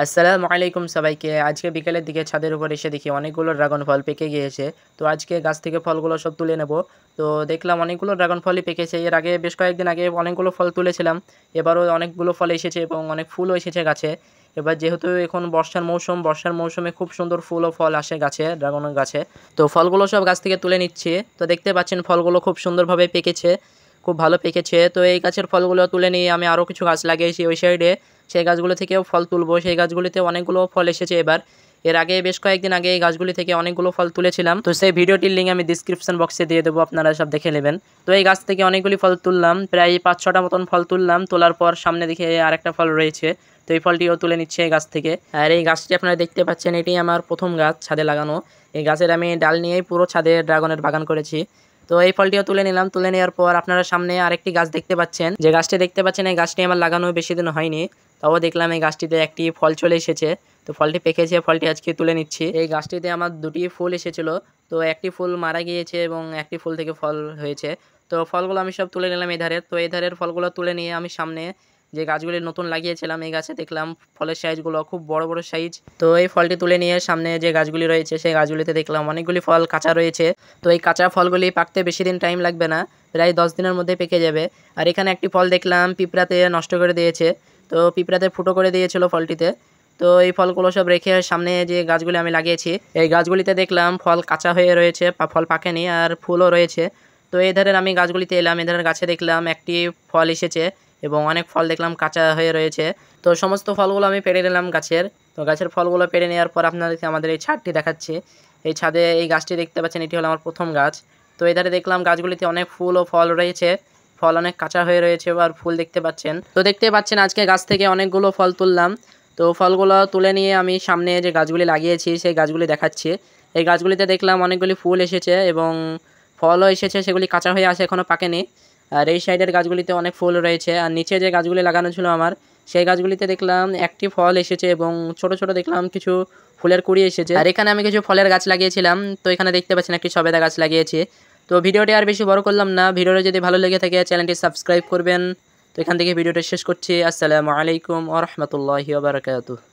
আসসালামু আলাইকুম সবাইকে। আজকে বিকেলের দিকে ছাদের উপর এসে দেখি অনেকগুলো ড্রাগন ফল পেকে গিয়েছে। তো আজকে গাছ থেকে ফলগুলো সব তুলে নেব। তো দেখলাম অনেকগুলো ড্রাগন ফলই পেকেছে। এর আগে বেশ কয়েকদিন আগে অনেকগুলো ফল তুলেছিলাম। এবারও অনেকগুলো ফল এসেছে এবং অনেক ফুলও এসেছে গাছে। এবার যেহেতু এখন বর্ষার মৌসুম, বর্ষার মৌসুমে খুব সুন্দর ফুল ও ফল আসে গাছে, ড্রাগনের গাছে। তো ফলগুলো সব গাছ থেকে তুলে নিচ্ছি। তো দেখতে পাচ্ছেন ফলগুলো খুব সুন্দরভাবে পেকেছে, খুব ভালো পেকেছে। তো এই গাছের ফলগুলো তুলে নিয়ে আমি আরও কিছু গাছ লাগিয়েছি ওই সাইডে। সেই গাছগুলো থেকেও ফল তুলবো। সেই গাছগুলিতে অনেকগুলো ফল এসেছে এবার। এর আগে বেশ কয়েকদিন আগে এই গাছগুলি থেকে অনেকগুলো ফল তুলেছিলাম। তো সেই ভিডিওটির লিঙ্ক আমি ডিসক্রিপশন বক্সে দিয়ে দেবো, আপনারা সব দেখে নেবেন। তো এই গাছ থেকে অনেকগুলি ফল তুললাম, প্রায় 5-6টা মতন ফল তুললাম। তোলার পর সামনে দিকে আরেকটা ফল রয়েছে, তো এই ফলটিও তুলে নিচ্ছে এই গাছ থেকে। আর এই গাছটি আপনারা দেখতে পাচ্ছেন, এটি আমার প্রথম গাছ ছাদে লাগানো। এই গাছের আমি ডাল নিয়েই পুরো ছাদে ড্রাগনের বাগান করেছি। তো এই ফলটিও তুলে নিলাম। তুলে নেওয়ার পর আপনারা সামনে আরেকটি গাছ দেখতে পাচ্ছেন। যে গাছটি দেখতে পাচ্ছেন, এই গাছটি আমার লাগানো বেশি দিন হয়নি, তাও দেখলাম এই গাছটিতে একটি ফল চলে এসেছে। তো ফলটি পেকেছে, ফলটি আজকে তুলে নিচ্ছি। এই গাছটিতে আমার দুটি ফুল এসেছিল, তো একটি ফুল মারা গিয়েছে এবং একটি ফুল থেকে ফল হয়েছে। তো ফলগুলো আমি সব তুলে নিলাম এই ধারের। তো এই ধারের ফলগুলো তুলে নিয়ে আমি সামনে যে গাছগুলি নতুন লাগিয়েছিলাম, এই গাছে দেখলাম ফলের সাইজগুলো খুব বড় বড় সাইজ। তো এই ফলটি তুলে নিয়ে সামনে যে গাছগুলি রয়েছে সেই গাছগুলিতে দেখলাম অনেকগুলি ফল কাঁচা রয়েছে। তো এই কাঁচা ফলগুলি পাকতে বেশি দিন টাইম লাগবে না, প্রায় 10 দিনের মধ্যে পেকে যাবে। আর এখানে একটি ফল দেখলাম পিঁপড়াতে নষ্ট করে দিয়েছে, তো পিঁপড়াতে ফুটো করে দিয়েছিল ফলটিতে। তো এই ফলগুলো সব রেখে সামনে যে গাছগুলি আমি লাগিয়েছি এই গাছগুলিতে দেখলাম ফল কাঁচা হয়ে রয়েছে, ফল পাকেনি আর ফুলও রয়েছে। তো এই ধারের আমি গাছগুলিতে এলাম, এই ধারের গাছে দেখলাম একটি ফল এসেছে এবং অনেক ফল দেখলাম কাঁচা হয়ে রয়েছে। তো সমস্ত ফলগুলো আমি পেড়ে নিলাম গাছের। তো গাছের ফলগুলো পেড়ে নেওয়ার পর আপনাদেরকে আমাদের এই ছাদটি দেখাচ্ছি। এই ছাদে এই গাছটি দেখতে পাচ্ছেন, এটি হলো আমার প্রথম গাছ। তো এই ধারে দেখলাম গাছগুলিতে অনেক ফুল ও ফল রয়েছে, ফল অনেক কাঁচা হয়ে রয়েছে আর ফুল দেখতে পাচ্ছেন। তো দেখতে পাচ্ছেন আজকে গাছ থেকে অনেকগুলো ফল তুললাম। তো ফলগুলো তুলে নিয়ে আমি সামনে যে গাছগুলি লাগিয়েছি সেই গাছগুলি দেখাচ্ছি। এই গাছগুলিতে দেখলাম অনেকগুলি ফুল এসেছে এবং ফলও এসেছে, সেগুলি কাঁচা হয়ে আছে, এখনও পাকেনি। আর এই সাইডের গাছগুলিতে অনেক ফুল রয়েছে। আর নিচে যে গাছগুলি লাগানো ছিল আমার, সেই গাছগুলিতে দেখলাম একটি ফল এসেছে এবং ছোট ছোট দেখলাম কিছু ফুলের কুড়ি এসেছে। আর এখানে আমি কিছু ফলের গাছ লাগিয়েছিলাম, তো এখানে দেখতে পাচ্ছেন একটি সবেদা গাছ লাগিয়েছি। তো ভিডিওটি আর বেশি বড় করলাম না, ভিডিওটি যদি ভালো লেগে থাকে চ্যানেলটি সাবস্ক্রাইব করবেন। তো এখান থেকে ভিডিওটা শেষ করছি। আসসালামু আলাইকুম ওয়া রাহমাতুল্লাহি ওয়া বারাকাতুহু।